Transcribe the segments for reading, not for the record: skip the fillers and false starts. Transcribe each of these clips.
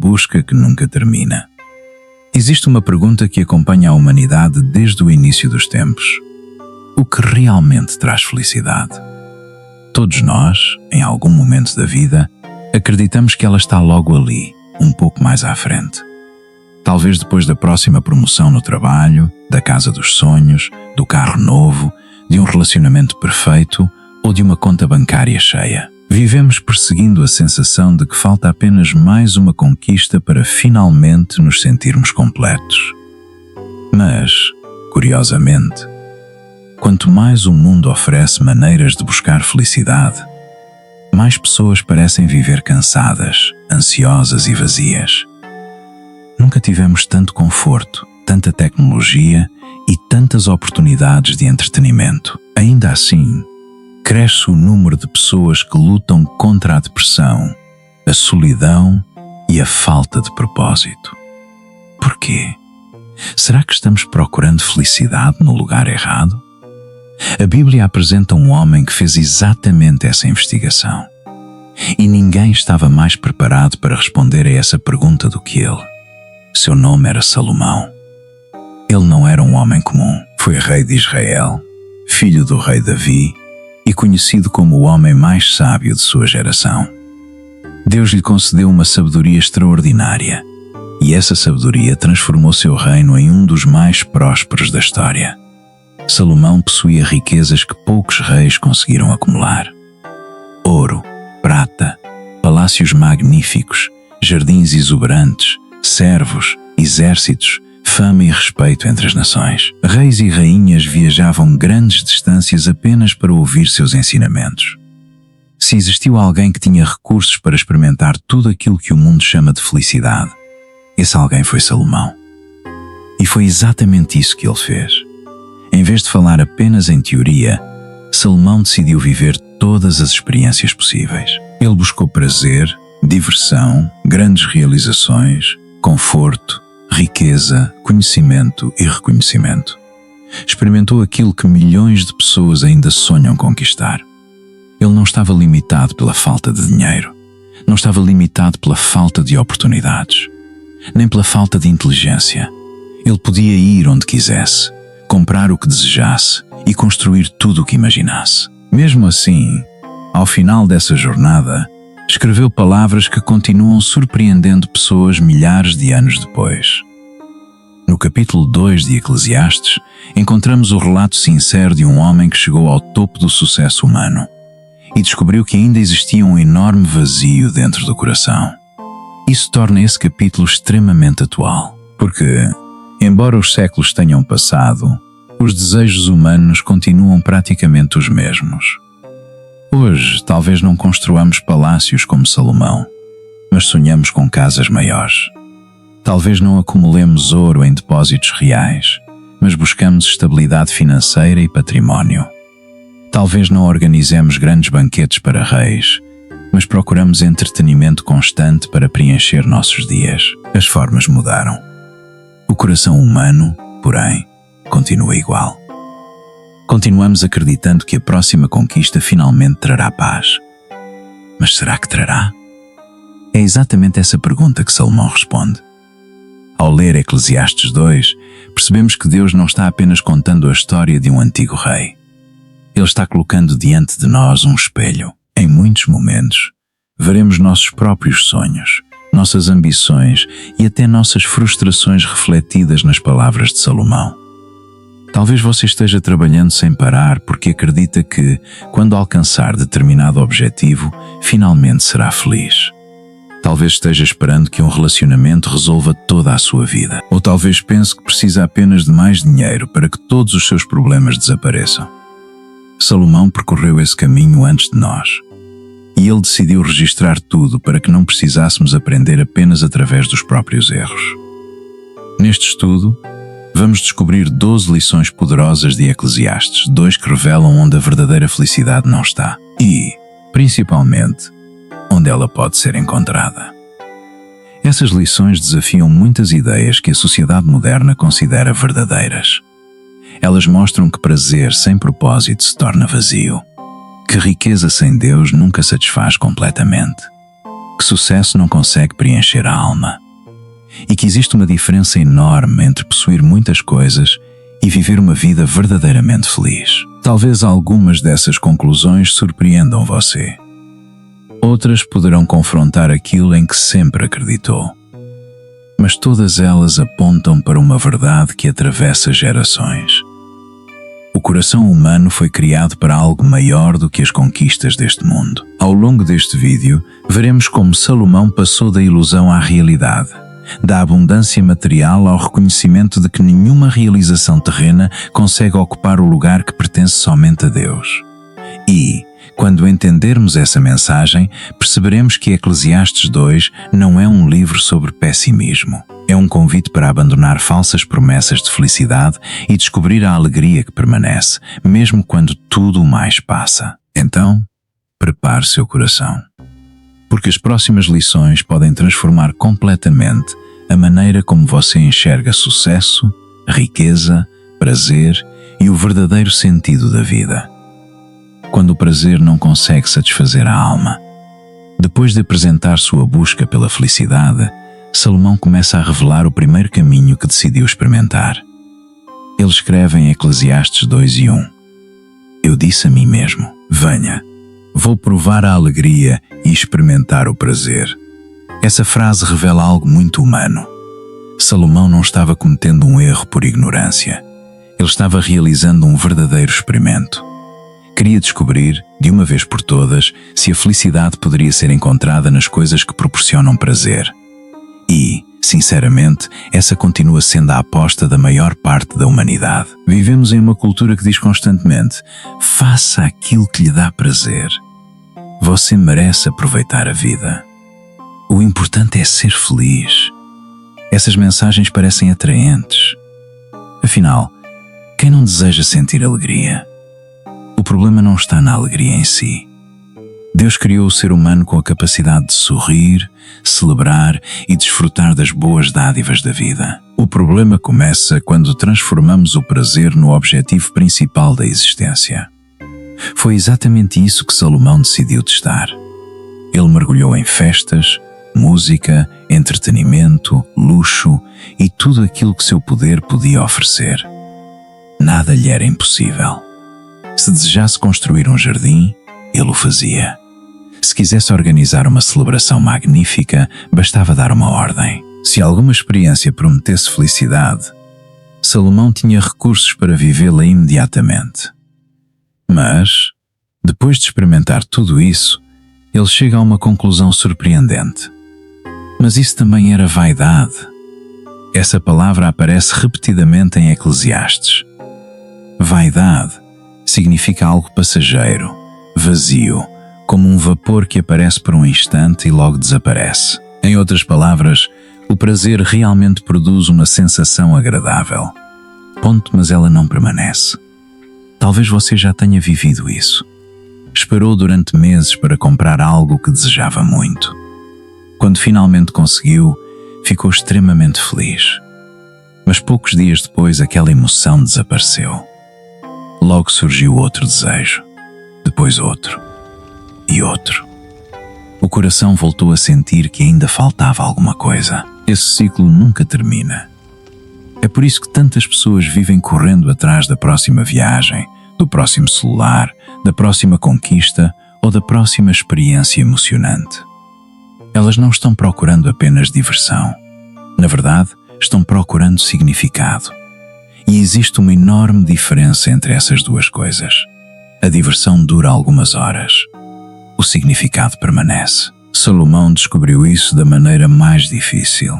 busca que nunca termina. Existe uma pergunta que acompanha a humanidade desde o início dos tempos: o que realmente traz felicidade? Todos nós, em algum momento da vida, acreditamos que ela está logo ali, um pouco mais à frente. Talvez depois da próxima promoção no trabalho, da casa dos sonhos, do carro novo, de um relacionamento perfeito ou de uma conta bancária cheia. Vivemos perseguindo a sensação de que falta apenas mais uma conquista para finalmente nos sentirmos completos. Mas, curiosamente, quanto mais o mundo oferece maneiras de buscar felicidade, mais pessoas parecem viver cansadas, ansiosas e vazias. Nunca tivemos tanto conforto, tanta tecnologia e tantas oportunidades de entretenimento. Ainda assim, cresce o número de pessoas que lutam contra a depressão, a solidão e a falta de propósito. Porquê? Será que estamos procurando felicidade no lugar errado? A Bíblia apresenta um homem que fez exatamente essa investigação. E ninguém estava mais preparado para responder a essa pergunta do que ele. Seu nome era Salomão. Ele não era um homem comum. Foi rei de Israel, filho do rei Davi e conhecido como o homem mais sábio de sua geração. Deus lhe concedeu uma sabedoria extraordinária, e essa sabedoria transformou seu reino em um dos mais prósperos da história. Salomão possuía riquezas que poucos reis conseguiram acumular: ouro, prata, palácios magníficos, jardins exuberantes, servos, exércitos, fama e respeito entre as nações. Reis e rainhas viajavam grandes distâncias apenas para ouvir seus ensinamentos. Se existiu alguém que tinha recursos para experimentar tudo aquilo que o mundo chama de felicidade, esse alguém foi Salomão. E foi exatamente isso que ele fez. Em vez de falar apenas em teoria, Salomão decidiu viver todas as experiências possíveis. Ele buscou prazer, diversão, grandes realizações, conforto, riqueza, conhecimento e reconhecimento. Experimentou aquilo que milhões de pessoas ainda sonham conquistar. Ele não estava limitado pela falta de dinheiro, não estava limitado pela falta de oportunidades, nem pela falta de inteligência. Ele podia ir onde quisesse, comprar o que desejasse e construir tudo o que imaginasse. Mesmo assim, ao final dessa jornada, escreveu palavras que continuam surpreendendo pessoas milhares de anos depois. No capítulo 2 de Eclesiastes, encontramos o relato sincero de um homem que chegou ao topo do sucesso humano e descobriu que ainda existia um enorme vazio dentro do coração. Isso torna esse capítulo extremamente atual, porque, embora os séculos tenham passado, os desejos humanos continuam praticamente os mesmos. Hoje, talvez não construamos palácios como Salomão, mas sonhamos com casas maiores. Talvez não acumulemos ouro em depósitos reais, mas buscamos estabilidade financeira e património. Talvez não organizemos grandes banquetes para reis, mas procuramos entretenimento constante para preencher nossos dias. As formas mudaram. O coração humano, porém, continua igual. Continuamos acreditando que a próxima conquista finalmente trará paz. Mas será que trará? É exatamente essa pergunta que Salomão responde. Ao ler Eclesiastes 2, percebemos que Deus não está apenas contando a história de um antigo rei. Ele está colocando diante de nós um espelho. Em muitos momentos, veremos nossos próprios sonhos, nossas ambições e até nossas frustrações refletidas nas palavras de Salomão. Talvez você esteja trabalhando sem parar porque acredita que, quando alcançar determinado objetivo, finalmente será feliz. Talvez esteja esperando que um relacionamento resolva toda a sua vida. Ou talvez pense que precisa apenas de mais dinheiro para que todos os seus problemas desapareçam. Salomão percorreu esse caminho antes de nós. E ele decidiu registrar tudo para que não precisássemos aprender apenas através dos próprios erros. Neste estudo, vamos descobrir 12 lições poderosas de Eclesiastes, 2 que revelam onde a verdadeira felicidade não está e, principalmente, onde ela pode ser encontrada. Essas lições desafiam muitas ideias que a sociedade moderna considera verdadeiras. Elas mostram que prazer sem propósito se torna vazio, que riqueza sem Deus nunca satisfaz completamente, que sucesso não consegue preencher a alma e que existe uma diferença enorme entre possuir muitas coisas e viver uma vida verdadeiramente feliz. Talvez algumas dessas conclusões surpreendam você. Outras poderão confrontar aquilo em que sempre acreditou. Mas todas elas apontam para uma verdade que atravessa gerações. O coração humano foi criado para algo maior do que as conquistas deste mundo. Ao longo deste vídeo, veremos como Salomão passou da ilusão à realidade, da abundância material ao reconhecimento de que nenhuma realização terrena consegue ocupar o lugar que pertence somente a Deus. E, quando entendermos essa mensagem, perceberemos que Eclesiastes 2 não é um livro sobre pessimismo. É um convite para abandonar falsas promessas de felicidade e descobrir a alegria que permanece, mesmo quando tudo mais passa. Então, prepare seu coração. Porque as próximas lições podem transformar completamente a maneira como você enxerga sucesso, riqueza, prazer e o verdadeiro sentido da vida. Quando o prazer não consegue satisfazer a alma. Depois de apresentar sua busca pela felicidade, Salomão começa a revelar o primeiro caminho que decidiu experimentar. Ele escreve em Eclesiastes 2:1: Eu disse a mim mesmo, venha, vou provar a alegria e experimentar o prazer. Essa frase revela algo muito humano. Salomão não estava cometendo um erro por ignorância. Ele estava realizando um verdadeiro experimento. Queria descobrir, de uma vez por todas, se a felicidade poderia ser encontrada nas coisas que proporcionam prazer. E, sinceramente, essa continua sendo a aposta da maior parte da humanidade. Vivemos em uma cultura que diz constantemente: faça aquilo que lhe dá prazer. Você merece aproveitar a vida. O importante é ser feliz. Essas mensagens parecem atraentes. Afinal, quem não deseja sentir alegria? O problema não está na alegria em si. Deus criou o ser humano com a capacidade de sorrir, celebrar e desfrutar das boas dádivas da vida. O problema começa quando transformamos o prazer no objetivo principal da existência. Foi exatamente isso que Salomão decidiu testar. Ele mergulhou em festas, música, entretenimento, luxo e tudo aquilo que seu poder podia oferecer. Nada lhe era impossível. Se desejasse construir um jardim, ele o fazia. Se quisesse organizar uma celebração magnífica, bastava dar uma ordem. Se alguma experiência prometesse felicidade, Salomão tinha recursos para vivê-la imediatamente. Mas, depois de experimentar tudo isso, ele chega a uma conclusão surpreendente. Mas isso também era vaidade. Essa palavra aparece repetidamente em Eclesiastes. Vaidade significa algo passageiro, vazio, como um vapor que aparece por um instante e logo desaparece. Em outras palavras, o prazer realmente produz uma sensação agradável. Mas ela não permanece. Talvez você já tenha vivido isso. Esperou durante meses para comprar algo que desejava muito. Quando finalmente conseguiu, ficou extremamente feliz. Mas poucos dias depois aquela emoção desapareceu. Logo surgiu outro desejo, depois outro e outro. O coração voltou a sentir que ainda faltava alguma coisa. Esse ciclo nunca termina. É por isso que tantas pessoas vivem correndo atrás da próxima viagem, do próximo celular, da próxima conquista ou da próxima experiência emocionante. Elas não estão procurando apenas diversão. Na verdade, estão procurando significado. E existe uma enorme diferença entre essas duas coisas. A diversão dura algumas horas. O significado permanece. Salomão descobriu isso da maneira mais difícil.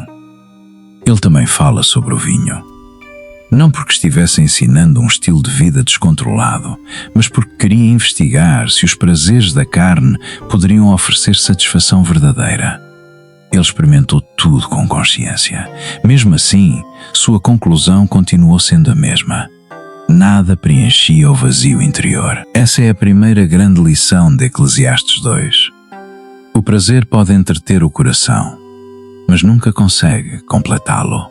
Ele também fala sobre o vinho. Não porque estivesse ensinando um estilo de vida descontrolado, mas porque queria investigar se os prazeres da carne poderiam oferecer satisfação verdadeira. Ele experimentou tudo com consciência. Mesmo assim, sua conclusão continuou sendo a mesma. Nada preenchia o vazio interior. Essa é a primeira grande lição de Eclesiastes 2. O prazer pode entreter o coração, mas nunca consegue completá-lo.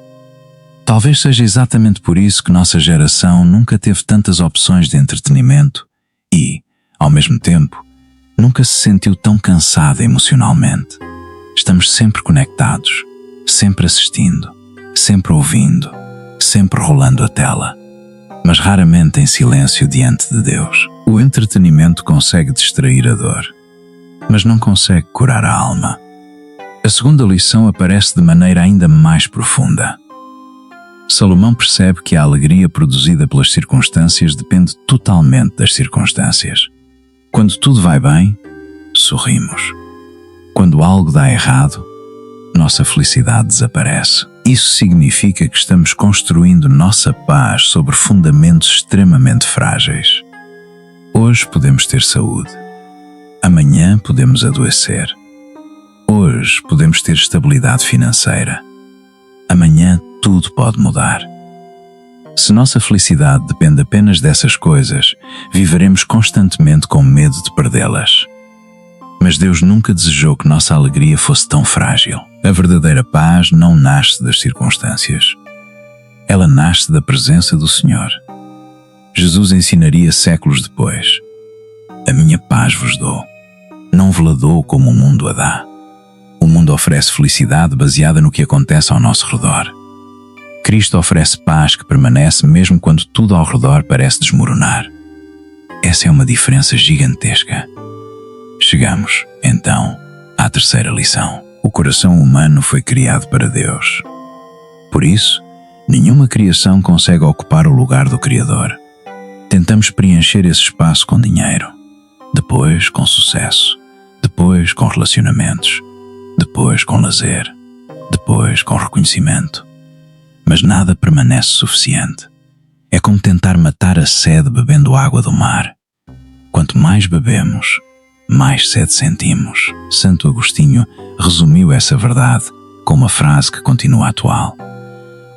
Talvez seja exatamente por isso que nossa geração nunca teve tantas opções de entretenimento e, ao mesmo tempo, nunca se sentiu tão cansada emocionalmente. Estamos sempre conectados, sempre assistindo, sempre ouvindo, sempre rolando a tela, mas raramente em silêncio diante de Deus. O entretenimento consegue distrair a dor, mas não consegue curar a alma. A segunda lição aparece de maneira ainda mais profunda. Salomão percebe que a alegria produzida pelas circunstâncias depende totalmente das circunstâncias. Quando tudo vai bem, sorrimos. Quando algo dá errado, nossa felicidade desaparece. Isso significa que estamos construindo nossa paz sobre fundamentos extremamente frágeis. Hoje podemos ter saúde. Amanhã podemos adoecer. Hoje podemos ter estabilidade financeira. Amanhã tudo pode mudar. Se nossa felicidade depende apenas dessas coisas, viveremos constantemente com medo de perdê-las. Mas Deus nunca desejou que nossa alegria fosse tão frágil. A verdadeira paz não nasce das circunstâncias. Ela nasce da presença do Senhor. Jesus ensinaria séculos depois: a minha paz vos dou. Não vos-la dou como o mundo a dá. O mundo oferece felicidade baseada no que acontece ao nosso redor. Cristo oferece paz que permanece mesmo quando tudo ao redor parece desmoronar. Essa é uma diferença gigantesca. Chegamos, então, à terceira lição. O coração humano foi criado para Deus. Por isso, nenhuma criação consegue ocupar o lugar do Criador. Tentamos preencher esse espaço com dinheiro, depois com sucesso, depois com relacionamentos, depois com lazer, depois com reconhecimento. Mas nada permanece suficiente. É como tentar matar a sede bebendo água do mar. Quanto mais bebemos, mais sede sentimos. Santo Agostinho resumiu essa verdade com uma frase que continua atual: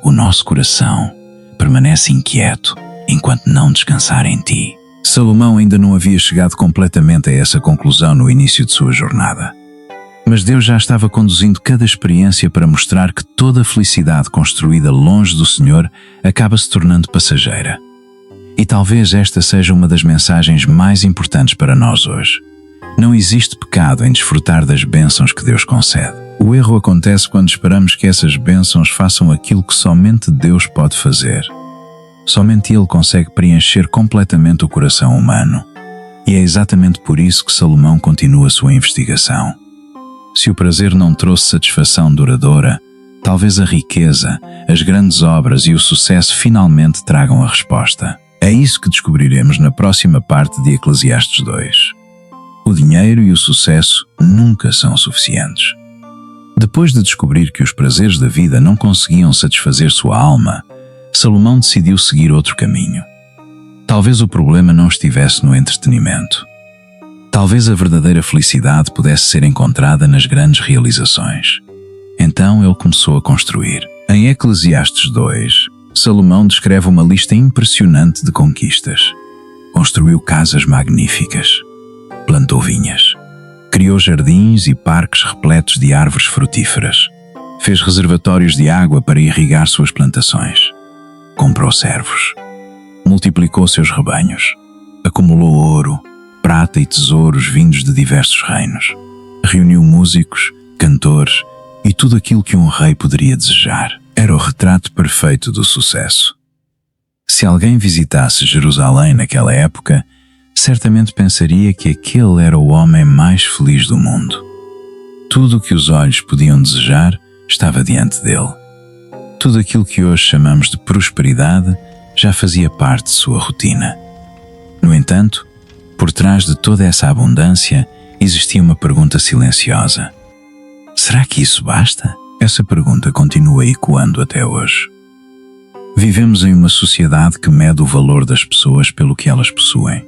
o nosso coração permanece inquieto enquanto não descansar em ti. Salomão ainda não havia chegado completamente a essa conclusão no início de sua jornada. Mas Deus já estava conduzindo cada experiência para mostrar que toda a felicidade construída longe do Senhor acaba se tornando passageira. E talvez esta seja uma das mensagens mais importantes para nós hoje. Não existe pecado em desfrutar das bênçãos que Deus concede. O erro acontece quando esperamos que essas bênçãos façam aquilo que somente Deus pode fazer. Somente Ele consegue preencher completamente o coração humano. E é exatamente por isso que Salomão continua sua investigação. Se o prazer não trouxe satisfação duradoura, talvez a riqueza, as grandes obras e o sucesso finalmente tragam a resposta. É isso que descobriremos na próxima parte de Eclesiastes 2. O dinheiro e o sucesso nunca são suficientes. Depois de descobrir que os prazeres da vida não conseguiam satisfazer sua alma, Salomão decidiu seguir outro caminho. Talvez o problema não estivesse no entretenimento. Talvez a verdadeira felicidade pudesse ser encontrada nas grandes realizações. Então ele começou a construir. Em Eclesiastes 2, Salomão descreve uma lista impressionante de conquistas. Construiu casas magníficas, plantou vinhas, criou jardins e parques repletos de árvores frutíferas, fez reservatórios de água para irrigar suas plantações, comprou servos, multiplicou seus rebanhos, acumulou ouro, prata e tesouros vindos de diversos reinos, reuniu músicos, cantores e tudo aquilo que um rei poderia desejar. Era o retrato perfeito do sucesso. Se alguém visitasse Jerusalém naquela época, certamente pensaria que aquele era o homem mais feliz do mundo. Tudo o que os olhos podiam desejar estava diante dele. Tudo aquilo que hoje chamamos de prosperidade já fazia parte de sua rotina. No entanto, por trás de toda essa abundância, existia uma pergunta silenciosa. Será que isso basta? Essa pergunta continua ecoando até hoje. Vivemos em uma sociedade que mede o valor das pessoas pelo que elas possuem.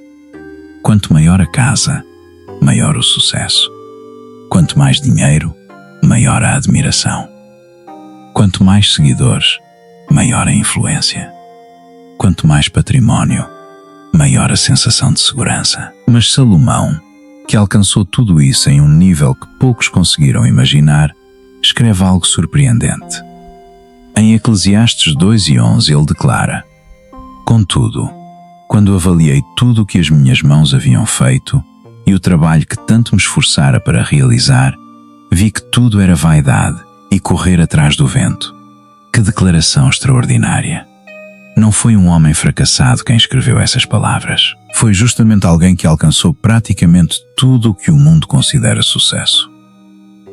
Quanto maior a casa, maior o sucesso. Quanto mais dinheiro, maior a admiração. Quanto mais seguidores, maior a influência. Quanto mais património, maior a sensação de segurança. Mas Salomão, que alcançou tudo isso em um nível que poucos conseguiram imaginar, escreve algo surpreendente. Em Eclesiastes 2:11 ele declara: contudo, quando avaliei tudo o que as minhas mãos haviam feito e o trabalho que tanto me esforçara para realizar, Vi que tudo era vaidade e correr atrás do vento. Que declaração extraordinária! Não foi um homem fracassado quem escreveu essas palavras. Foi justamente alguém que alcançou praticamente tudo o que o mundo considera sucesso.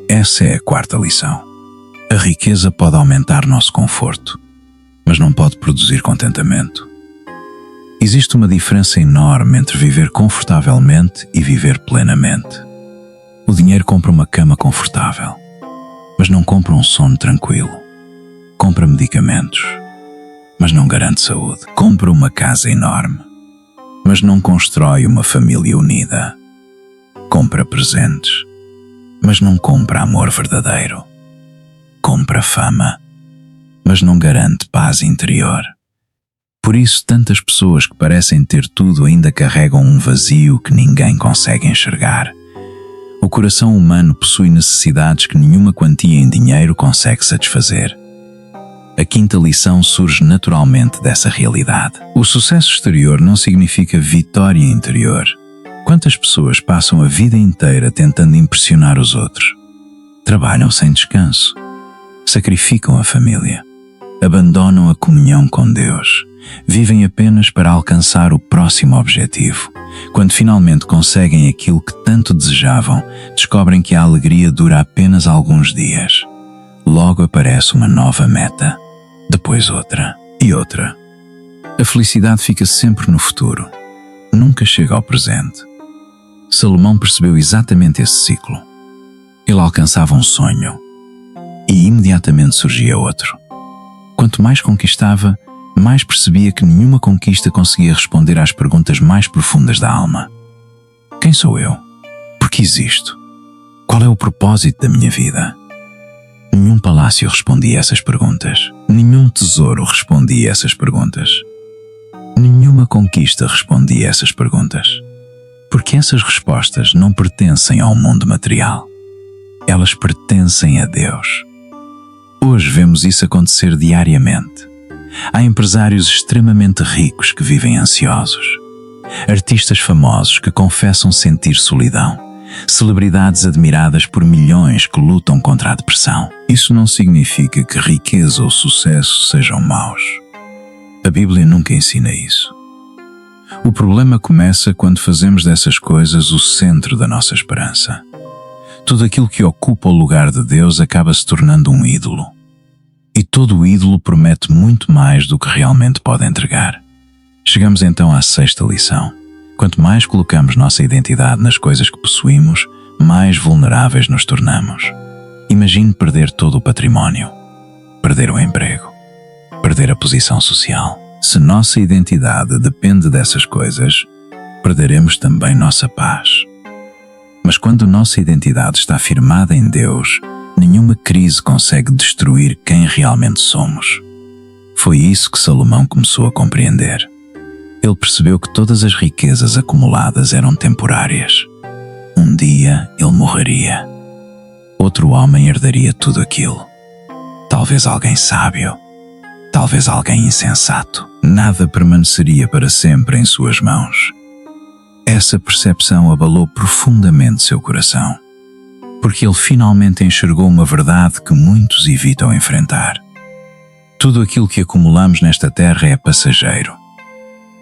Essa é a quarta lição. A riqueza pode aumentar nosso conforto, mas não pode produzir contentamento. Existe uma diferença enorme entre viver confortavelmente e viver plenamente. O dinheiro compra uma cama confortável, mas não compra um sono tranquilo. Compra medicamentos, mas não garante saúde. Compra uma casa enorme, mas não constrói uma família unida. Compra presentes, mas não compra amor verdadeiro. Compra fama, mas não garante paz interior. Por isso, tantas pessoas que parecem ter tudo ainda carregam um vazio que ninguém consegue enxergar. O coração humano possui necessidades que nenhuma quantia em dinheiro consegue satisfazer. A quinta lição surge naturalmente dessa realidade. O sucesso exterior não significa vitória interior. Quantas pessoas passam a vida inteira tentando impressionar os outros? Trabalham sem descanso, sacrificam a família, abandonam a comunhão com Deus, vivem apenas para alcançar o próximo objetivo. Quando finalmente conseguem aquilo que tanto desejavam, descobrem que a alegria dura apenas alguns dias. Logo aparece uma nova meta, depois outra e outra. A felicidade fica sempre no futuro, nunca chega ao presente. Salomão percebeu exatamente esse ciclo. Ele alcançava um sonho e imediatamente surgia outro. Quanto mais conquistava, mais percebia que nenhuma conquista conseguia responder às perguntas mais profundas da alma. Quem sou eu? Por que existo? Qual é o propósito da minha vida? Nenhum palácio respondia a essas perguntas. Nenhum tesouro respondia a essas perguntas. Nenhuma conquista respondia a essas perguntas. Porque essas respostas não pertencem ao mundo material. Elas pertencem a Deus. Hoje vemos isso acontecer diariamente. Há empresários extremamente ricos que vivem ansiosos. Artistas famosos que confessam sentir solidão. Celebridades admiradas por milhões que lutam contra a depressão. Isso não significa que riqueza ou sucesso sejam maus. A Bíblia nunca ensina isso. O problema começa quando fazemos dessas coisas o centro da nossa esperança. Tudo aquilo que ocupa o lugar de Deus acaba se tornando um ídolo. E todo ídolo promete muito mais do que realmente pode entregar. Chegamos então à sexta lição. Quanto mais colocamos nossa identidade nas coisas que possuímos, mais vulneráveis nos tornamos. Imagine perder todo o património, perder o emprego, perder a posição social. Se nossa identidade depende dessas coisas, perderemos também nossa paz. Mas quando nossa identidade está firmada em Deus, nenhuma crise consegue destruir quem realmente somos. Foi isso que Salomão começou a compreender. Ele percebeu que todas as riquezas acumuladas eram temporárias. Um dia ele morreria. Outro homem herdaria tudo aquilo. Talvez alguém sábio, talvez alguém insensato. Nada permaneceria para sempre em suas mãos. Essa percepção abalou profundamente seu coração, porque ele finalmente enxergou uma verdade que muitos evitam enfrentar. Tudo aquilo que acumulamos nesta terra é passageiro.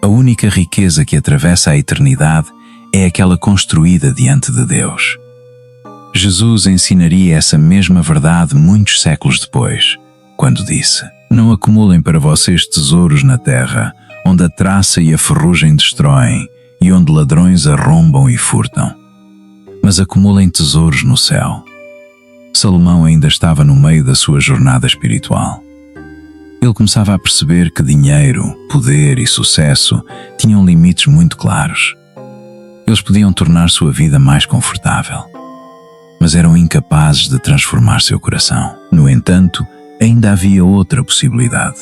A única riqueza que atravessa a eternidade é aquela construída diante de Deus. Jesus ensinaria essa mesma verdade muitos séculos depois, quando disse: "Não acumulem para vocês tesouros na terra, onde a traça e a ferrugem destroem, e onde ladrões arrombam e furtam. Mas acumulem tesouros no céu." Salomão ainda estava no meio da sua jornada espiritual. Ele começava a perceber que dinheiro, poder e sucesso tinham limites muito claros. Eles podiam tornar sua vida mais confortável, mas eram incapazes de transformar seu coração. No entanto, ainda havia outra possibilidade.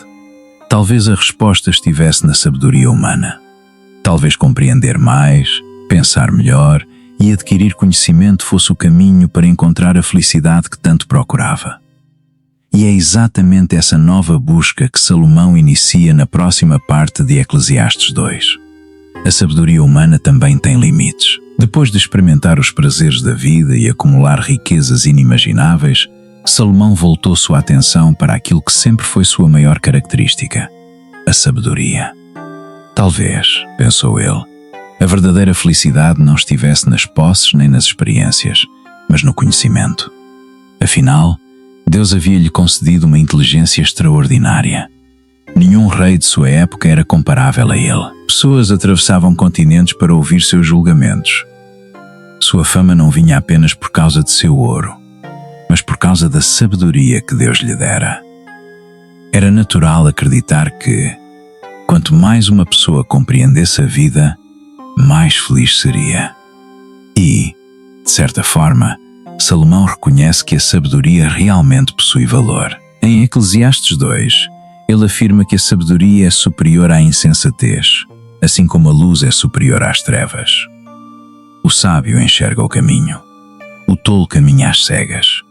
Talvez a resposta estivesse na sabedoria humana. Talvez compreender mais, pensar melhor e adquirir conhecimento fosse o caminho para encontrar a felicidade que tanto procurava. E é exatamente essa nova busca que Salomão inicia na próxima parte de Eclesiastes 2. A sabedoria humana também tem limites. Depois de experimentar os prazeres da vida e acumular riquezas inimagináveis, Salomão voltou sua atenção para aquilo que sempre foi sua maior característica: a sabedoria. Talvez, pensou ele, a verdadeira felicidade não estivesse nas posses nem nas experiências, mas no conhecimento. Afinal, Deus havia-lhe concedido uma inteligência extraordinária. Nenhum rei de sua época era comparável a ele. Pessoas atravessavam continentes para ouvir seus julgamentos. Sua fama não vinha apenas por causa de seu ouro, mas por causa da sabedoria que Deus lhe dera. Era natural acreditar que, quanto mais uma pessoa compreendesse a vida, mais feliz seria. E, de certa forma, Salomão reconhece que a sabedoria realmente possui valor. Em Eclesiastes 2, ele afirma que a sabedoria é superior à insensatez, assim como a luz é superior às trevas. O sábio enxerga o caminho, o tolo caminha às cegas.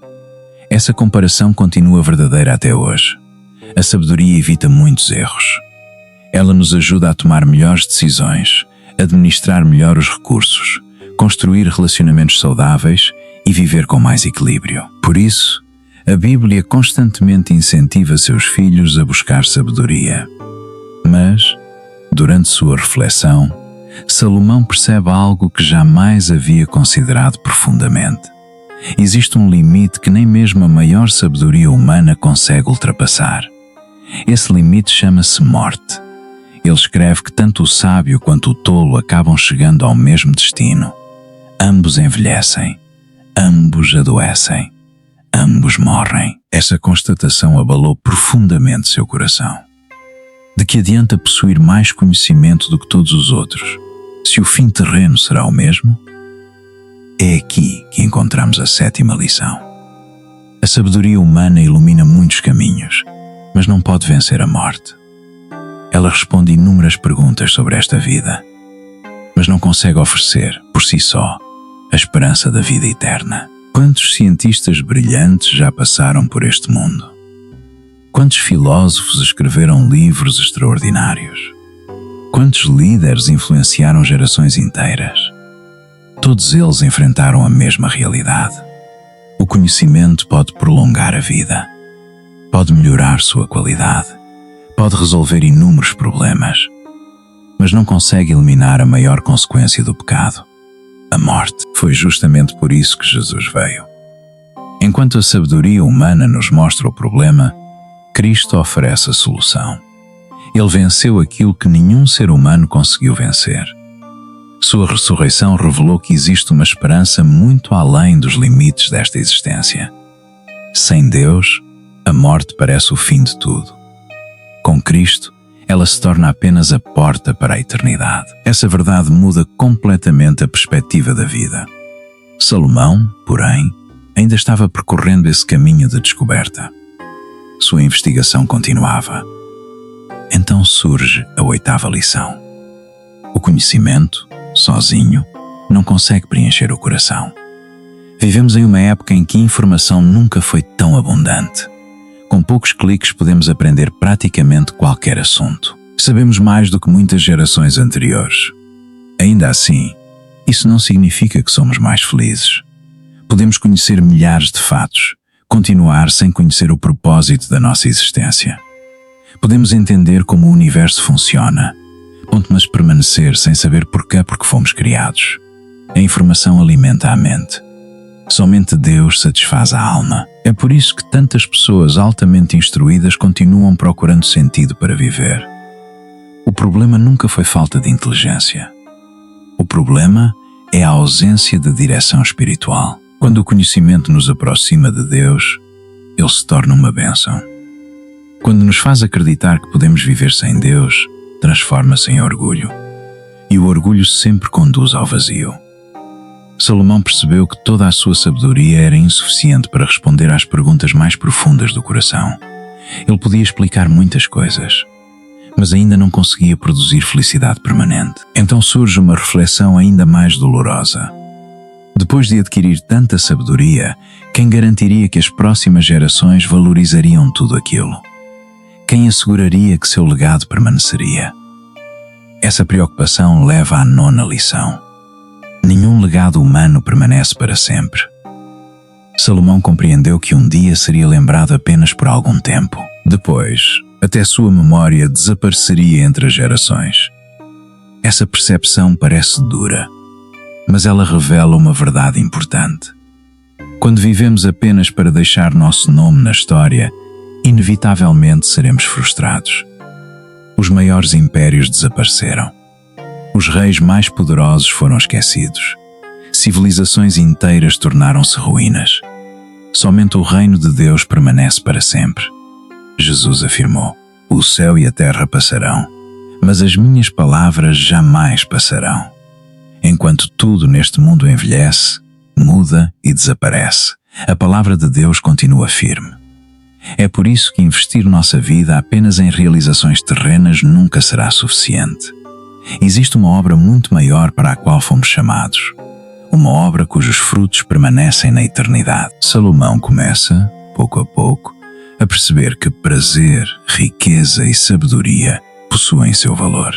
Essa comparação continua verdadeira até hoje. A sabedoria evita muitos erros. Ela nos ajuda a tomar melhores decisões, administrar melhor os recursos, construir relacionamentos saudáveis e viver com mais equilíbrio. Por isso, a Bíblia constantemente incentiva seus filhos a buscar sabedoria. Mas, durante sua reflexão, Salomão percebe algo que jamais havia considerado profundamente. Existe um limite que nem mesmo a maior sabedoria humana consegue ultrapassar. Esse limite chama-se morte. Ele escreve que tanto o sábio quanto o tolo acabam chegando ao mesmo destino. Ambos envelhecem, ambos adoecem, ambos morrem. Essa constatação abalou profundamente seu coração. De que adianta possuir mais conhecimento do que todos os outros, se o fim terreno será o mesmo? É aqui que encontramos a sétima lição. A sabedoria humana ilumina muitos caminhos, mas não pode vencer a morte. Ela responde inúmeras perguntas sobre esta vida, mas não consegue oferecer, por si só, a esperança da vida eterna. Quantos cientistas brilhantes já passaram por este mundo? Quantos filósofos escreveram livros extraordinários? Quantos líderes influenciaram gerações inteiras? Todos eles enfrentaram a mesma realidade. O conhecimento pode prolongar a vida, pode melhorar sua qualidade, pode resolver inúmeros problemas, mas não consegue eliminar a maior consequência do pecado, a morte. Foi justamente por isso que Jesus veio. Enquanto a sabedoria humana nos mostra o problema, Cristo oferece a solução. Ele venceu aquilo que nenhum ser humano conseguiu vencer. Sua ressurreição revelou que existe uma esperança muito além dos limites desta existência. Sem Deus, a morte parece o fim de tudo. Com Cristo, ela se torna apenas a porta para a eternidade. Essa verdade muda completamente a perspectiva da vida. Salomão, porém, ainda estava percorrendo esse caminho de descoberta. Sua investigação continuava. Então surge a oitava lição. O conhecimento, sozinho, não consegue preencher o coração. Vivemos em uma época em que a informação nunca foi tão abundante. Com poucos cliques podemos aprender praticamente qualquer assunto. Sabemos mais do que muitas gerações anteriores. Ainda assim, isso não significa que somos mais felizes. Podemos conhecer milhares de fatos, continuar sem conhecer o propósito da nossa existência. Podemos entender como o universo funciona, mas permanecer sem saber porquê porque fomos criados. A informação alimenta a mente. Somente Deus satisfaz a alma. É por isso que tantas pessoas altamente instruídas continuam procurando sentido para viver. O problema nunca foi falta de inteligência. O problema é a ausência de direção espiritual. Quando o conhecimento nos aproxima de Deus, ele se torna uma bênção. Quando nos faz acreditar que podemos viver sem Deus, transforma-se em orgulho. E o orgulho sempre conduz ao vazio. Salomão percebeu que toda a sua sabedoria era insuficiente para responder às perguntas mais profundas do coração. Ele podia explicar muitas coisas, mas ainda não conseguia produzir felicidade permanente. Então surge uma reflexão ainda mais dolorosa. Depois de adquirir tanta sabedoria, quem garantiria que as próximas gerações valorizariam tudo aquilo? Quem asseguraria que seu legado permaneceria? Essa preocupação leva à nona lição. Nenhum legado humano permanece para sempre. Salomão compreendeu que um dia seria lembrado apenas por algum tempo. Depois, até sua memória desapareceria entre as gerações. Essa percepção parece dura, mas ela revela uma verdade importante. Quando vivemos apenas para deixar nosso nome na história, inevitavelmente seremos frustrados. Os maiores impérios desapareceram. Os reis mais poderosos foram esquecidos. Civilizações inteiras tornaram-se ruínas. Somente o reino de Deus permanece para sempre. Jesus afirmou: "O céu e a terra passarão, mas as minhas palavras jamais passarão." Enquanto tudo neste mundo envelhece, muda e desaparece, a palavra de Deus continua firme. É por isso que investir nossa vida apenas em realizações terrenas nunca será suficiente. Existe uma obra muito maior para a qual fomos chamados. Uma obra cujos frutos permanecem na eternidade. Salomão começa, pouco a pouco, a perceber que prazer, riqueza e sabedoria possuem seu valor.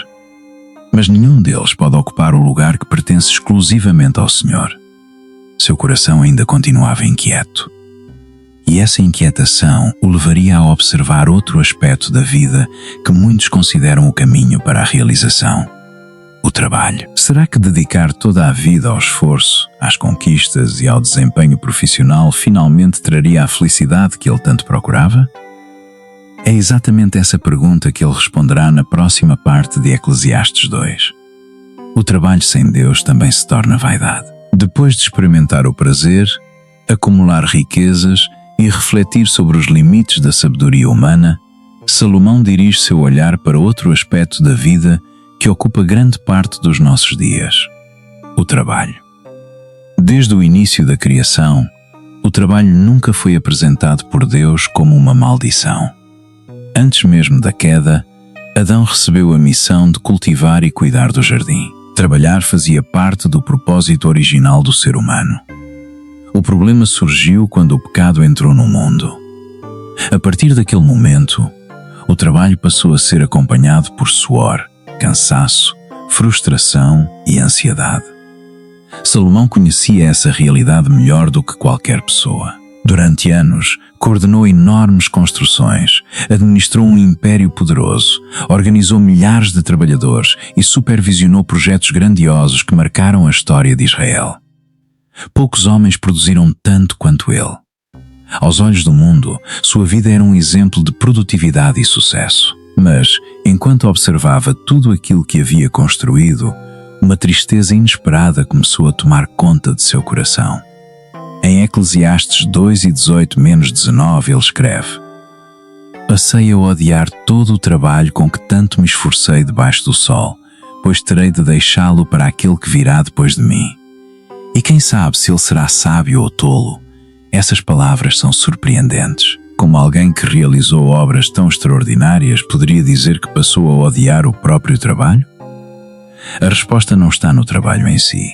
Mas nenhum deles pode ocupar o lugar que pertence exclusivamente ao Senhor. Seu coração ainda continuava inquieto. E essa inquietação o levaria a observar outro aspecto da vida que muitos consideram o caminho para a realização: o trabalho. Será que dedicar toda a vida ao esforço, às conquistas e ao desempenho profissional finalmente traria a felicidade que ele tanto procurava? É exatamente essa pergunta que ele responderá na próxima parte de Eclesiastes 2. O trabalho sem Deus também se torna vaidade. Depois de experimentar o prazer, acumular riquezas e refletir sobre os limites da sabedoria humana, Salomão dirige seu olhar para outro aspecto da vida que ocupa grande parte dos nossos dias: o trabalho. Desde o início da criação, o trabalho nunca foi apresentado por Deus como uma maldição. Antes mesmo da queda, Adão recebeu a missão de cultivar e cuidar do jardim. Trabalhar fazia parte do propósito original do ser humano. O problema surgiu quando o pecado entrou no mundo. A partir daquele momento, o trabalho passou a ser acompanhado por suor, cansaço, frustração e ansiedade. Salomão conhecia essa realidade melhor do que qualquer pessoa. Durante anos, coordenou enormes construções, administrou um império poderoso, organizou milhares de trabalhadores e supervisionou projetos grandiosos que marcaram a história de Israel. Poucos homens produziram tanto quanto ele. Aos olhos do mundo, sua vida era um exemplo de produtividade e sucesso. Mas, enquanto observava tudo aquilo que havia construído, uma tristeza inesperada começou a tomar conta de seu coração. Em Eclesiastes 2:18-19 ele escreve: "Passei a odiar todo o trabalho com que tanto me esforcei debaixo do sol, pois terei de deixá-lo para aquele que virá depois de mim. E quem sabe se ele será sábio ou tolo?" Essas palavras são surpreendentes. Como alguém que realizou obras tão extraordinárias poderia dizer que passou a odiar o próprio trabalho? A resposta não está no trabalho em si.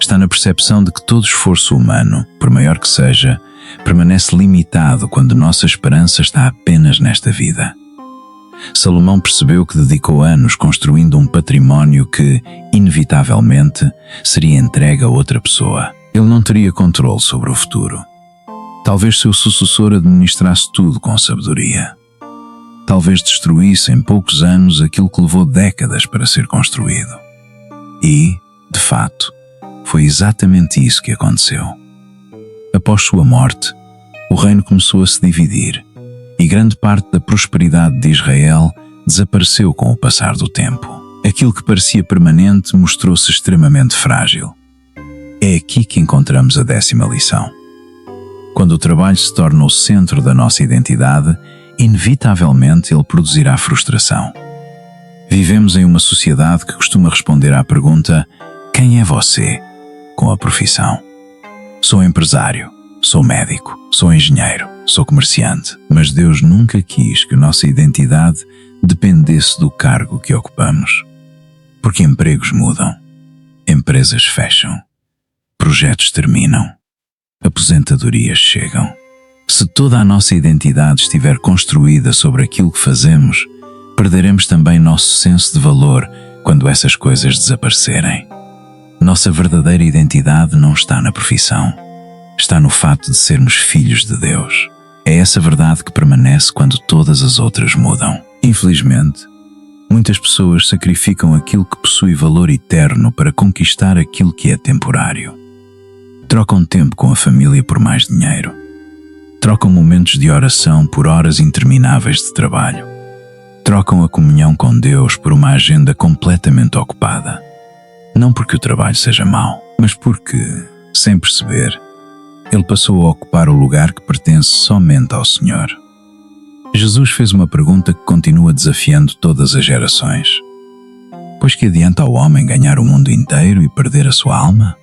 Está na percepção de que todo esforço humano, por maior que seja, permanece limitado quando nossa esperança está apenas nesta vida. Salomão percebeu que dedicou anos construindo um património que, inevitavelmente, seria entregue a outra pessoa. Ele não teria controle sobre o futuro. Talvez seu sucessor administrasse tudo com sabedoria. Talvez destruísse em poucos anos aquilo que levou décadas para ser construído. E, de fato, foi exatamente isso que aconteceu. Após sua morte, o reino começou a se dividir e grande parte da prosperidade de Israel desapareceu com o passar do tempo. Aquilo que parecia permanente mostrou-se extremamente frágil. É aqui que encontramos a 10ª lição. Quando o trabalho se torna o centro da nossa identidade, inevitavelmente ele produzirá frustração. Vivemos em uma sociedade que costuma responder à pergunta: quem é você? Com a profissão. Sou empresário, sou médico, sou engenheiro, sou comerciante. Mas Deus nunca quis que nossa identidade dependesse do cargo que ocupamos. Porque empregos mudam, empresas fecham, projetos terminam, aposentadorias chegam. Se toda a nossa identidade estiver construída sobre aquilo que fazemos, perderemos também nosso senso de valor quando essas coisas desaparecerem. Nossa verdadeira identidade não está na profissão. Está no fato de sermos filhos de Deus. É essa verdade que permanece quando todas as outras mudam. Infelizmente, muitas pessoas sacrificam aquilo que possui valor eterno para conquistar aquilo que é temporário. Trocam tempo com a família por mais dinheiro. Trocam momentos de oração por horas intermináveis de trabalho. Trocam a comunhão com Deus por uma agenda completamente ocupada. Não porque o trabalho seja mau, mas porque, sem perceber, ele passou a ocupar o lugar que pertence somente ao Senhor. Jesus fez uma pergunta que continua desafiando todas as gerações. Pois que adianta ao homem ganhar o mundo inteiro e perder a sua alma?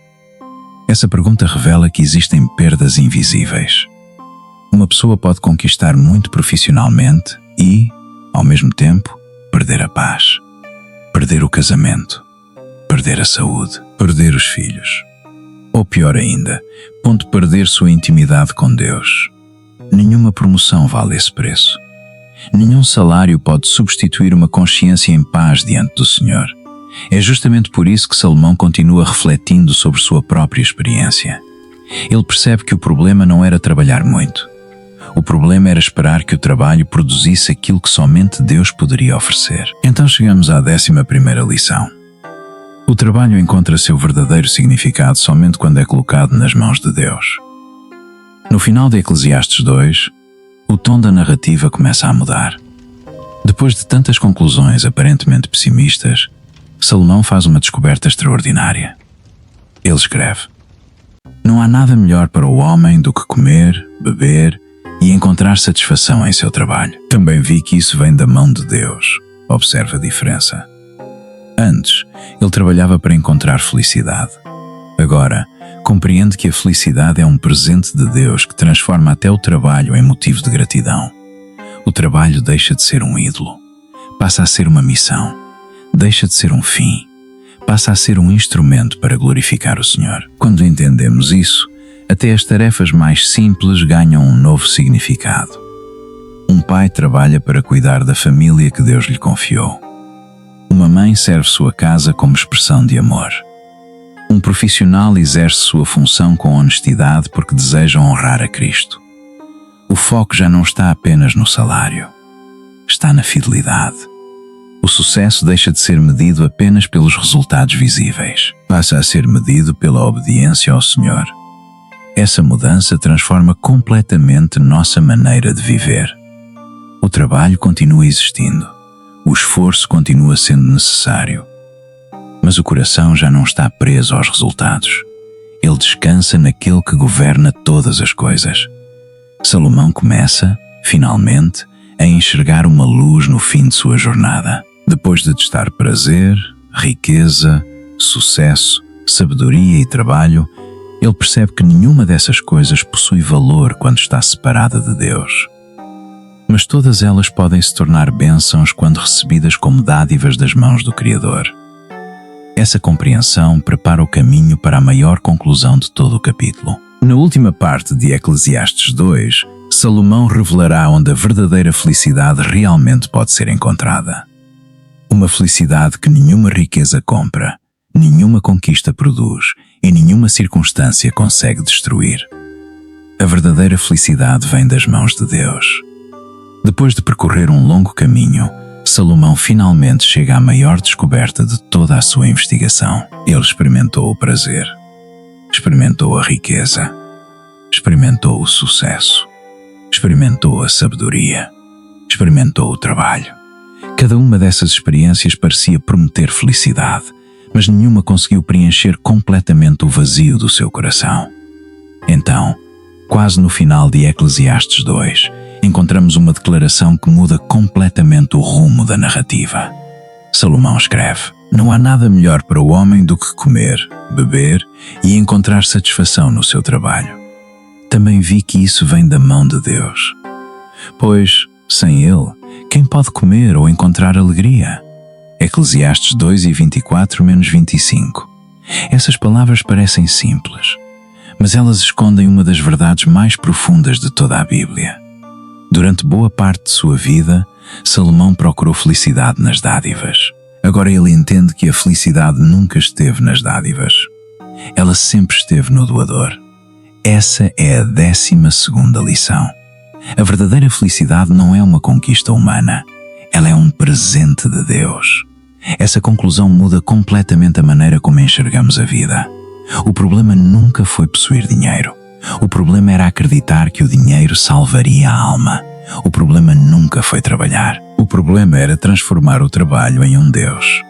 Essa pergunta revela que existem perdas invisíveis. Uma pessoa pode conquistar muito profissionalmente e, ao mesmo tempo, perder a paz, perder o casamento, perder a saúde, perder os filhos. Ou pior ainda, ponto perder sua intimidade com Deus. Nenhuma promoção vale esse preço. Nenhum salário pode substituir uma consciência em paz diante do Senhor. É justamente por isso que Salomão continua refletindo sobre sua própria experiência. Ele percebe que o problema não era trabalhar muito. O problema era esperar que o trabalho produzisse aquilo que somente Deus poderia oferecer. Então chegamos à 11ª lição. O trabalho encontra seu verdadeiro significado somente quando é colocado nas mãos de Deus. No final de Eclesiastes 2, o tom da narrativa começa a mudar. Depois de tantas conclusões aparentemente pessimistas, Salomão faz uma descoberta extraordinária. Ele escreve: Não há nada melhor para o homem do que comer, beber e encontrar satisfação em seu trabalho. Também vi que isso vem da mão de Deus. Observa a diferença. Antes, ele trabalhava para encontrar felicidade. Agora, compreende que a felicidade é um presente de Deus que transforma até o trabalho em motivo de gratidão. O trabalho deixa de ser um ídolo, passa a ser uma missão, deixa de ser um fim, passa a ser um instrumento para glorificar o Senhor. Quando entendemos isso, até as tarefas mais simples ganham um novo significado. Um pai trabalha para cuidar da família que Deus lhe confiou. Uma mãe serve sua casa como expressão de amor. Um profissional exerce sua função com honestidade porque deseja honrar a Cristo. O foco já não está apenas no salário, está na fidelidade. O sucesso deixa de ser medido apenas pelos resultados visíveis, passa a ser medido pela obediência ao Senhor. Essa mudança transforma completamente nossa maneira de viver. O trabalho continua existindo, o esforço continua sendo necessário, mas o coração já não está preso aos resultados. Ele descansa naquele que governa todas as coisas. Salomão começa, finalmente, a enxergar uma luz no fim de sua jornada. Depois de testar prazer, riqueza, sucesso, sabedoria e trabalho, ele percebe que nenhuma dessas coisas possui valor quando está separada de Deus. Mas todas elas podem se tornar bênçãos quando recebidas como dádivas das mãos do Criador. Essa compreensão prepara o caminho para a maior conclusão de todo o capítulo. Na última parte de Eclesiastes 2, Salomão revelará onde a verdadeira felicidade realmente pode ser encontrada. Uma felicidade que nenhuma riqueza compra, nenhuma conquista produz e nenhuma circunstância consegue destruir. A verdadeira felicidade vem das mãos de Deus. Depois de percorrer um longo caminho, Salomão finalmente chega à maior descoberta de toda a sua investigação. Ele experimentou o prazer, experimentou a riqueza, experimentou o sucesso, experimentou a sabedoria, experimentou o trabalho. Cada uma dessas experiências parecia prometer felicidade, mas nenhuma conseguiu preencher completamente o vazio do seu coração. Então, quase no final de Eclesiastes 2, encontramos uma declaração que muda completamente o rumo da narrativa. Salomão escreve: Não há nada melhor para o homem do que comer, beber e encontrar satisfação no seu trabalho. Também vi que isso vem da mão de Deus. Pois, sem Ele, quem pode comer ou encontrar alegria? Eclesiastes 2:24-25. Essas palavras parecem simples, mas elas escondem uma das verdades mais profundas de toda a Bíblia. Durante boa parte de sua vida, Salomão procurou felicidade nas dádivas, Agora ele entende que a felicidade nunca esteve nas dádivas. Ela sempre esteve no doador. Essa é a 12ª lição. A verdadeira felicidade não é uma conquista humana. Ela é um presente de Deus. Essa conclusão muda completamente a maneira como enxergamos a vida. O problema nunca foi possuir dinheiro. O problema era acreditar que o dinheiro salvaria a alma. O problema nunca foi trabalhar. O problema era transformar o trabalho em um Deus.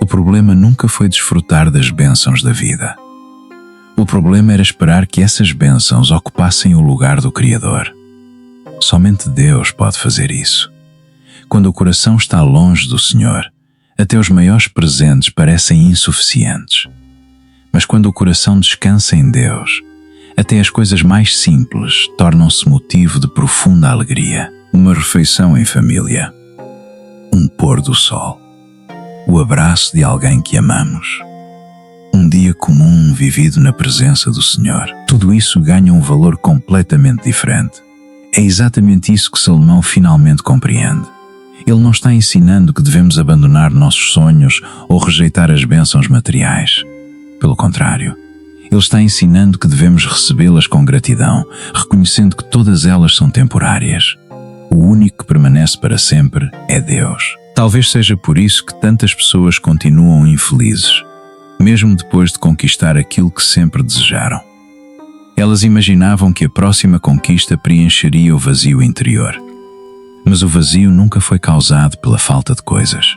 O problema nunca foi desfrutar das bênçãos da vida. O problema era esperar que essas bênçãos ocupassem o lugar do Criador. Somente Deus pode fazer isso. Quando o coração está longe do Senhor, até os maiores presentes parecem insuficientes. Mas quando o coração descansa em Deus, até as coisas mais simples tornam-se motivo de profunda alegria. Uma refeição em família, um pôr do sol, o abraço de alguém que amamos, um dia comum vivido na presença do Senhor. Tudo isso ganha um valor completamente diferente. É exatamente isso que Salomão finalmente compreende. Ele não está ensinando que devemos abandonar nossos sonhos ou rejeitar as bênçãos materiais. Pelo contrário, ele está ensinando que devemos recebê-las com gratidão, reconhecendo que todas elas são temporárias. O único que permanece para sempre é Deus. Talvez seja por isso que tantas pessoas continuam infelizes, mesmo depois de conquistar aquilo que sempre desejaram. Elas imaginavam que a próxima conquista preencheria o vazio interior. Mas o vazio nunca foi causado pela falta de coisas.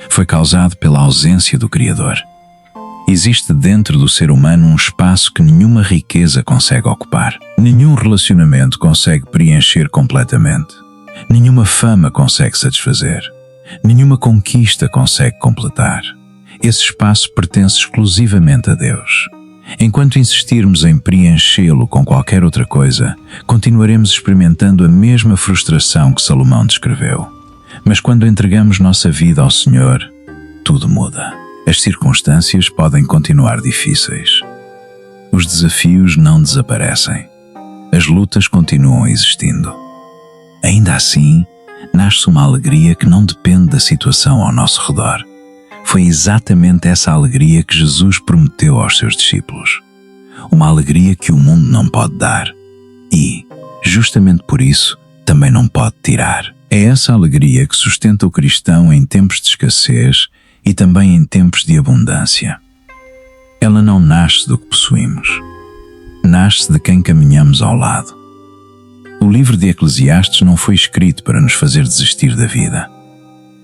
Foi causado pela ausência do Criador. Existe dentro do ser humano um espaço que nenhuma riqueza consegue ocupar. Nenhum relacionamento consegue preencher completamente. Nenhuma fama consegue satisfazer. Nenhuma conquista consegue completar. Esse espaço pertence exclusivamente a Deus. Enquanto insistirmos em preenchê-lo com qualquer outra coisa, continuaremos experimentando a mesma frustração que Salomão descreveu. Mas quando entregamos nossa vida ao Senhor, tudo muda. As circunstâncias podem continuar difíceis. Os desafios não desaparecem. As lutas continuam existindo. Ainda assim, nasce uma alegria que não depende da situação ao nosso redor. Foi exatamente essa alegria que Jesus prometeu aos seus discípulos. Uma alegria que o mundo não pode dar e, justamente por isso, também não pode tirar. É essa alegria que sustenta o cristão em tempos de escassez e também em tempos de abundância. Ela não nasce do que possuímos. Nasce de quem caminhamos ao lado. O livro de Eclesiastes não foi escrito para nos fazer desistir da vida.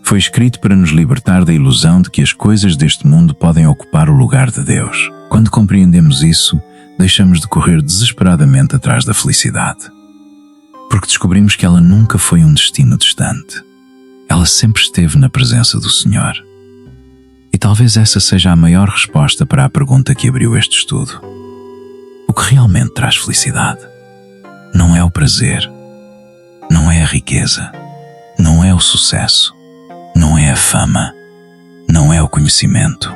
Foi escrito para nos libertar da ilusão de que as coisas deste mundo podem ocupar o lugar de Deus. Quando compreendemos isso, deixamos de correr desesperadamente atrás da felicidade. Porque descobrimos que ela nunca foi um destino distante. Ela sempre esteve na presença do Senhor. E talvez essa seja a maior resposta para a pergunta que abriu este estudo. O que realmente traz felicidade? Não é o prazer, não é a riqueza, não é o sucesso, não é a fama, não é o conhecimento,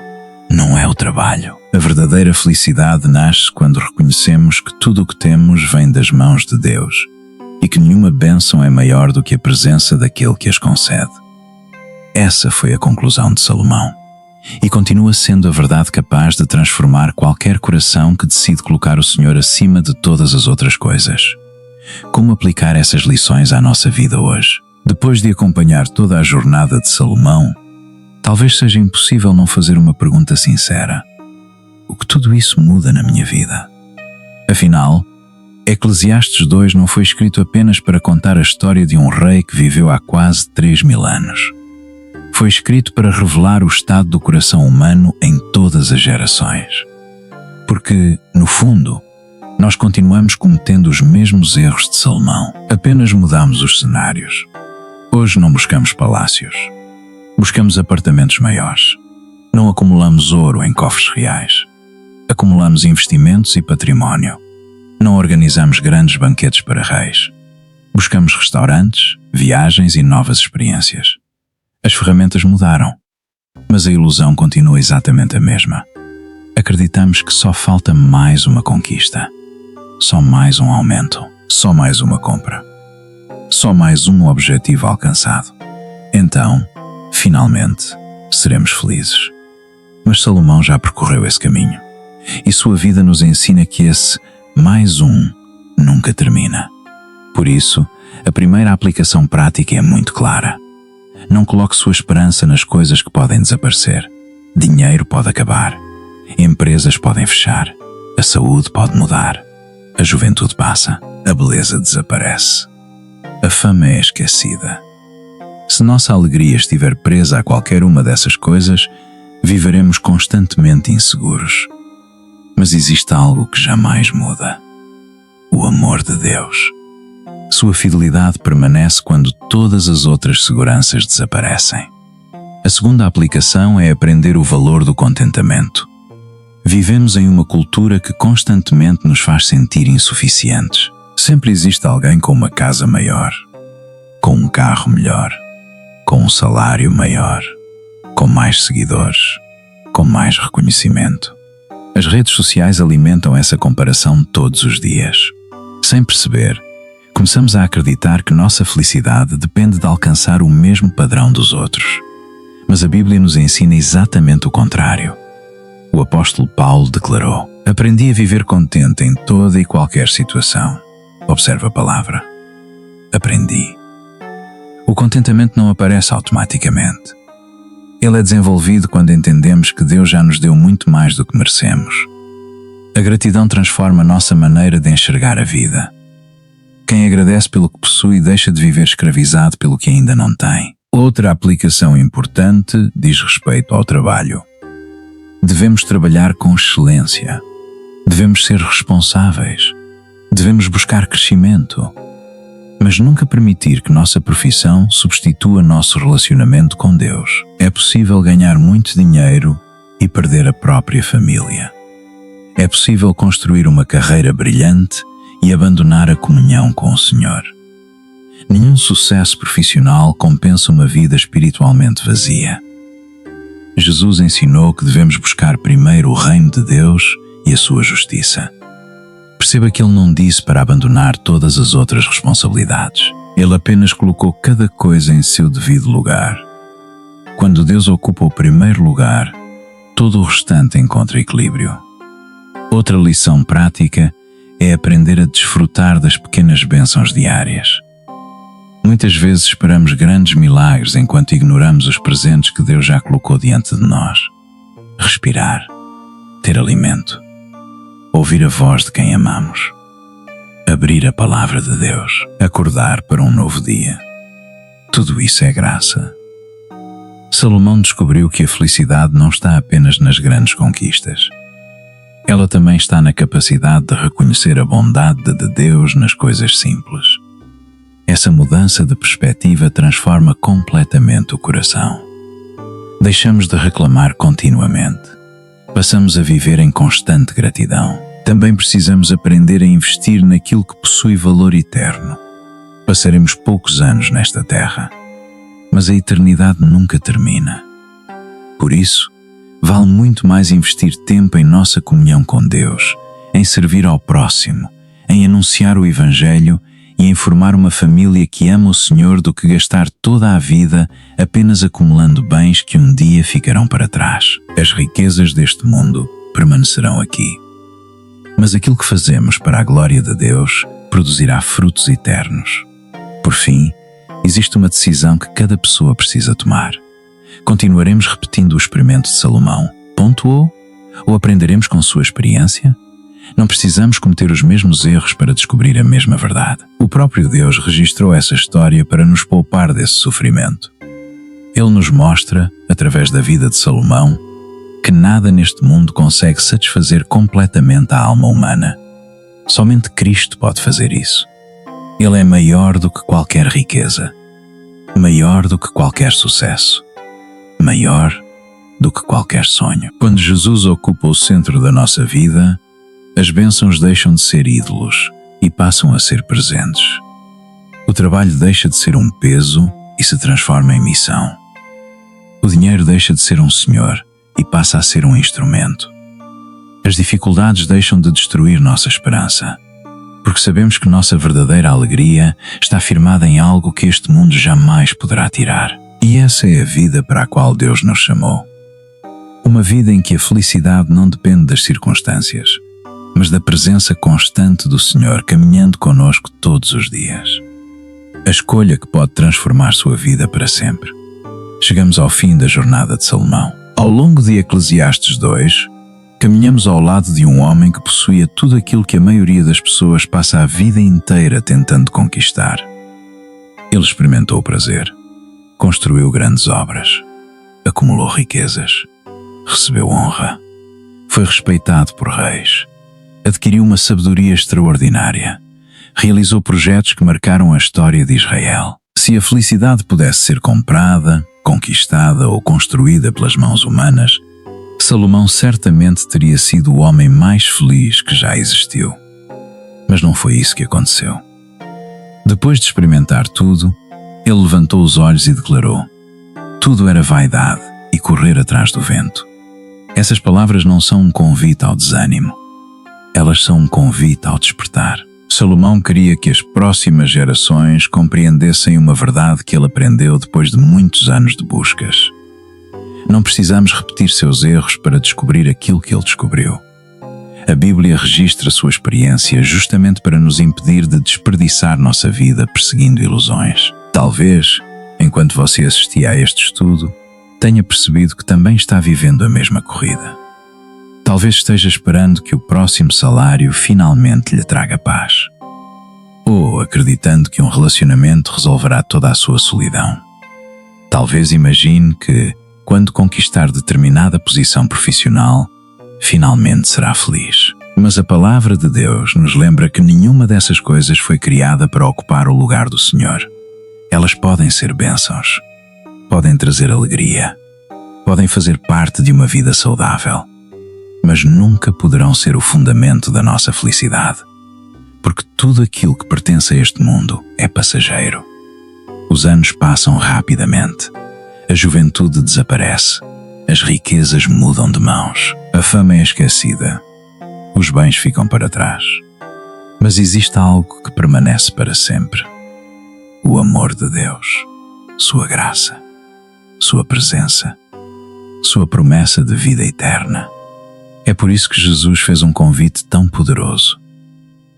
não é o trabalho. A verdadeira felicidade nasce quando reconhecemos que tudo o que temos vem das mãos de Deus e que nenhuma bênção é maior do que a presença daquele que as concede. Essa foi a conclusão de Salomão e continua sendo a verdade capaz de transformar qualquer coração que decide colocar o Senhor acima de todas as outras coisas. Como aplicar essas lições à nossa vida hoje? Depois de acompanhar toda a jornada de Salomão, talvez seja impossível não fazer uma pergunta sincera. O que tudo isso muda na minha vida? Afinal, Eclesiastes 2 não foi escrito apenas para contar a história de um rei que viveu há quase 3.000 anos. Foi escrito para revelar o estado do coração humano em todas as gerações. Porque, no fundo, nós continuamos cometendo os mesmos erros de Salomão. Apenas mudamos os cenários. Hoje não buscamos palácios. Buscamos apartamentos maiores. Não acumulamos ouro em cofres reais. Acumulamos investimentos e património. Não organizamos grandes banquetes para reis. Buscamos restaurantes, viagens e novas experiências. As ferramentas mudaram, mas a ilusão continua exatamente a mesma. Acreditamos que só falta mais uma conquista. Só mais um aumento. Só mais uma compra. Só mais um objetivo alcançado. Então, finalmente, seremos felizes. Mas Salomão já percorreu esse caminho, e sua vida nos ensina que esse mais um nunca termina. Por isso, a primeira aplicação prática é muito clara. Não coloque sua esperança nas coisas que podem desaparecer. Dinheiro pode acabar, empresas podem fechar, a saúde pode mudar, a juventude passa, a beleza desaparece, a fama é esquecida. Se nossa alegria estiver presa a qualquer uma dessas coisas, viveremos constantemente inseguros. Mas existe algo que jamais muda: o amor de Deus. Sua fidelidade permanece quando todas as outras seguranças desaparecem. A segunda aplicação é aprender o valor do contentamento. Vivemos em uma cultura que constantemente nos faz sentir insuficientes. Sempre existe alguém com uma casa maior, com um carro melhor, com um salário maior, com mais seguidores, com mais reconhecimento. As redes sociais alimentam essa comparação todos os dias. Sem perceber, começamos a acreditar que nossa felicidade depende de alcançar o mesmo padrão dos outros. Mas a Bíblia nos ensina exatamente o contrário. O apóstolo Paulo declarou: "Aprendi a viver contente em toda e qualquer situação." Observa a palavra. Aprendi. O contentamento não aparece automaticamente. Ele é desenvolvido quando entendemos que Deus já nos deu muito mais do que merecemos. A gratidão transforma a nossa maneira de enxergar a vida. Quem agradece pelo que possui deixa de viver escravizado pelo que ainda não tem. Outra aplicação importante diz respeito ao trabalho. Devemos trabalhar com excelência. Devemos ser responsáveis. Devemos buscar crescimento. Mas nunca permitir que nossa profissão substitua nosso relacionamento com Deus. É possível ganhar muito dinheiro e perder a própria família. É possível construir uma carreira brilhante e abandonar a comunhão com o Senhor. Nenhum sucesso profissional compensa uma vida espiritualmente vazia. Jesus ensinou que devemos buscar primeiro o reino de Deus e a sua justiça. Perceba que ele não disse para abandonar todas as outras responsabilidades. Ele apenas colocou cada coisa em seu devido lugar. Quando Deus ocupa o primeiro lugar, todo o restante encontra equilíbrio. Outra lição prática é aprender a desfrutar das pequenas bênçãos diárias. Muitas vezes esperamos grandes milagres enquanto ignoramos os presentes que Deus já colocou diante de nós. Respirar, ter alimento, ouvir a voz de quem amamos, abrir a palavra de Deus, acordar para um novo dia. Tudo isso é graça. Salomão descobriu que a felicidade não está apenas nas grandes conquistas. Ela também está na capacidade de reconhecer a bondade de Deus nas coisas simples. Essa mudança de perspectiva transforma completamente o coração. Deixamos de reclamar continuamente. Passamos a viver em constante gratidão. Também precisamos aprender a investir naquilo que possui valor eterno. Passaremos poucos anos nesta terra, mas a eternidade nunca termina. Por isso, vale muito mais investir tempo em nossa comunhão com Deus, em servir ao próximo, em anunciar o Evangelho e em formar uma família que ama o Senhor do que gastar toda a vida apenas acumulando bens que um dia ficarão para trás. As riquezas deste mundo permanecerão aqui. Mas aquilo que fazemos para a glória de Deus produzirá frutos eternos. Por fim, existe uma decisão que cada pessoa precisa tomar. Continuaremos repetindo o experimento de Salomão, pontuou? Ou aprenderemos com sua experiência? Não precisamos cometer os mesmos erros para descobrir a mesma verdade. O próprio Deus registrou essa história para nos poupar desse sofrimento. Ele nos mostra, através da vida de Salomão, que nada neste mundo consegue satisfazer completamente a alma humana. Somente Cristo pode fazer isso. Ele é maior do que qualquer riqueza, maior do que qualquer sucesso, maior do que qualquer sonho. Quando Jesus ocupa o centro da nossa vida, as bênçãos deixam de ser ídolos e passam a ser presentes. O trabalho deixa de ser um peso e se transforma em missão. O dinheiro deixa de ser um senhor e passa a ser um instrumento. As dificuldades deixam de destruir nossa esperança, porque sabemos que nossa verdadeira alegria está firmada em algo que este mundo jamais poderá tirar. E essa é a vida para a qual Deus nos chamou. Uma vida em que a felicidade não depende das circunstâncias, mas da presença constante do Senhor caminhando conosco todos os dias. A escolha que pode transformar sua vida para sempre. Chegamos ao fim da jornada de Salomão. Ao longo de Eclesiastes 2, caminhamos ao lado de um homem que possuía tudo aquilo que a maioria das pessoas passa a vida inteira tentando conquistar. Ele experimentou o prazer, construiu grandes obras, acumulou riquezas, recebeu honra, foi respeitado por reis, adquiriu uma sabedoria extraordinária, realizou projetos que marcaram a história de Israel. Se a felicidade pudesse ser comprada, conquistada ou construída pelas mãos humanas, Salomão certamente teria sido o homem mais feliz que já existiu. Mas não foi isso que aconteceu. Depois de experimentar tudo, ele levantou os olhos e declarou: tudo era vaidade e correr atrás do vento. Essas palavras não são um convite ao desânimo. Elas são um convite ao despertar. Salomão queria que as próximas gerações compreendessem uma verdade que ele aprendeu depois de muitos anos de buscas. Não precisamos repetir seus erros para descobrir aquilo que ele descobriu. A Bíblia registra sua experiência justamente para nos impedir de desperdiçar nossa vida perseguindo ilusões. Talvez, enquanto você assistia a este estudo, tenha percebido que também está vivendo a mesma corrida. Talvez esteja esperando que o próximo salário finalmente lhe traga paz. Ou acreditando que um relacionamento resolverá toda a sua solidão. Talvez imagine que, quando conquistar determinada posição profissional, finalmente será feliz. Mas a palavra de Deus nos lembra que nenhuma dessas coisas foi criada para ocupar o lugar do Senhor. Elas podem ser bênçãos, podem trazer alegria, podem fazer parte de uma vida saudável, mas nunca poderão ser o fundamento da nossa felicidade, porque tudo aquilo que pertence a este mundo é passageiro. Os anos passam rapidamente, a juventude desaparece, as riquezas mudam de mãos, a fama é esquecida, os bens ficam para trás. Mas existe algo que permanece para sempre: o amor de Deus, sua graça, sua presença, sua promessa de vida eterna. É por isso que Jesus fez um convite tão poderoso.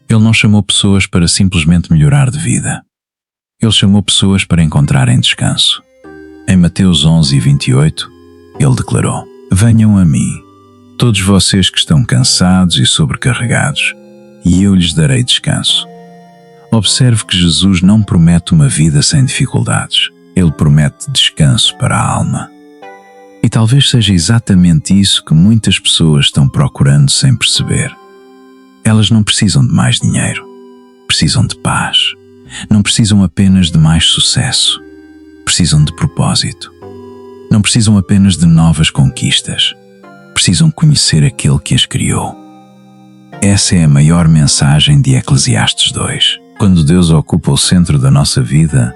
Ele não chamou pessoas para simplesmente melhorar de vida. Ele chamou pessoas para encontrarem descanso. Em Mateus 11:28, ele declarou: venham a mim, todos vocês que estão cansados e sobrecarregados, e eu lhes darei descanso. Observe que Jesus não promete uma vida sem dificuldades. Ele promete descanso para a alma. E talvez seja exatamente isso que muitas pessoas estão procurando sem perceber. Elas não precisam de mais dinheiro, precisam de paz. Não precisam apenas de mais sucesso, precisam de propósito. Não precisam apenas de novas conquistas, precisam conhecer aquele que as criou. Essa é a maior mensagem de Eclesiastes 2. Quando Deus ocupa o centro da nossa vida,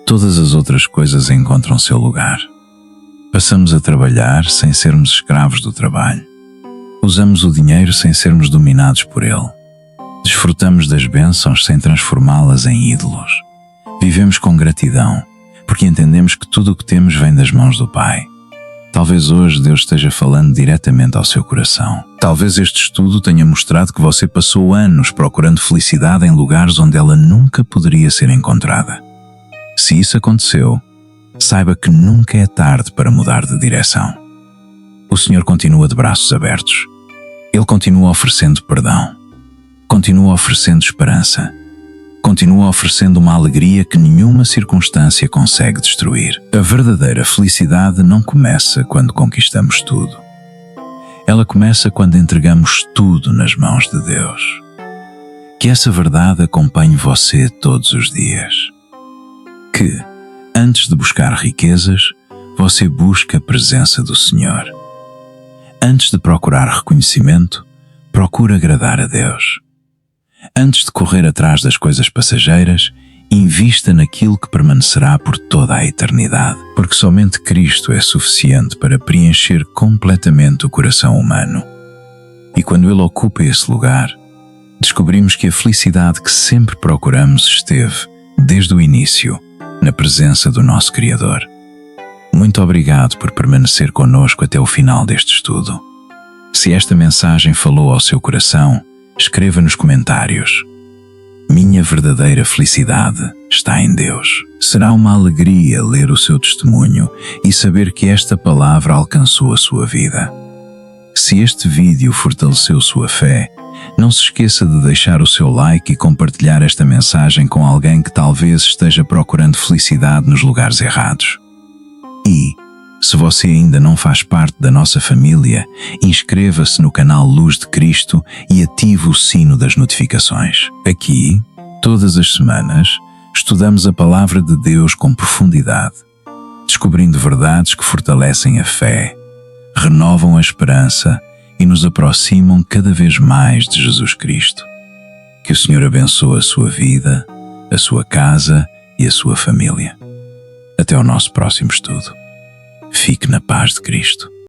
todas as outras coisas encontram seu lugar. Passamos a trabalhar sem sermos escravos do trabalho. Usamos o dinheiro sem sermos dominados por ele. Desfrutamos das bênçãos sem transformá-las em ídolos. Vivemos com gratidão, porque entendemos que tudo o que temos vem das mãos do Pai. Talvez hoje Deus esteja falando diretamente ao seu coração. Talvez este estudo tenha mostrado que você passou anos procurando felicidade em lugares onde ela nunca poderia ser encontrada. Se isso aconteceu, saiba que nunca é tarde para mudar de direção. O Senhor continua de braços abertos. Ele continua oferecendo perdão. Continua oferecendo esperança. Continua oferecendo uma alegria que nenhuma circunstância consegue destruir. A verdadeira felicidade não começa quando conquistamos tudo. Ela começa quando entregamos tudo nas mãos de Deus. Que essa verdade acompanhe você todos os dias. Que, antes de buscar riquezas, você busca a presença do Senhor. Antes de procurar reconhecimento, procure agradar a Deus. Antes de correr atrás das coisas passageiras, invista naquilo que permanecerá por toda a eternidade, porque somente Cristo é suficiente para preencher completamente o coração humano. E quando Ele ocupa esse lugar, descobrimos que a felicidade que sempre procuramos esteve, desde o início, na presença do nosso Criador. Muito obrigado por permanecer conosco até o final deste estudo. Se esta mensagem falou ao seu coração, escreva nos comentários: minha verdadeira felicidade está em Deus. Será uma alegria ler o seu testemunho e saber que esta palavra alcançou a sua vida. Se este vídeo fortaleceu sua fé, não se esqueça de deixar o seu like e compartilhar esta mensagem com alguém que talvez esteja procurando felicidade nos lugares errados. E, se você ainda não faz parte da nossa família, inscreva-se no canal Luz de Cristo e ative o sino das notificações. Aqui, todas as semanas, estudamos a Palavra de Deus com profundidade, descobrindo verdades que fortalecem a fé, renovam a esperança e nos aproximam cada vez mais de Jesus Cristo. Que o Senhor abençoe a sua vida, a sua casa e a sua família. Até ao nosso próximo estudo. Fique na paz de Cristo.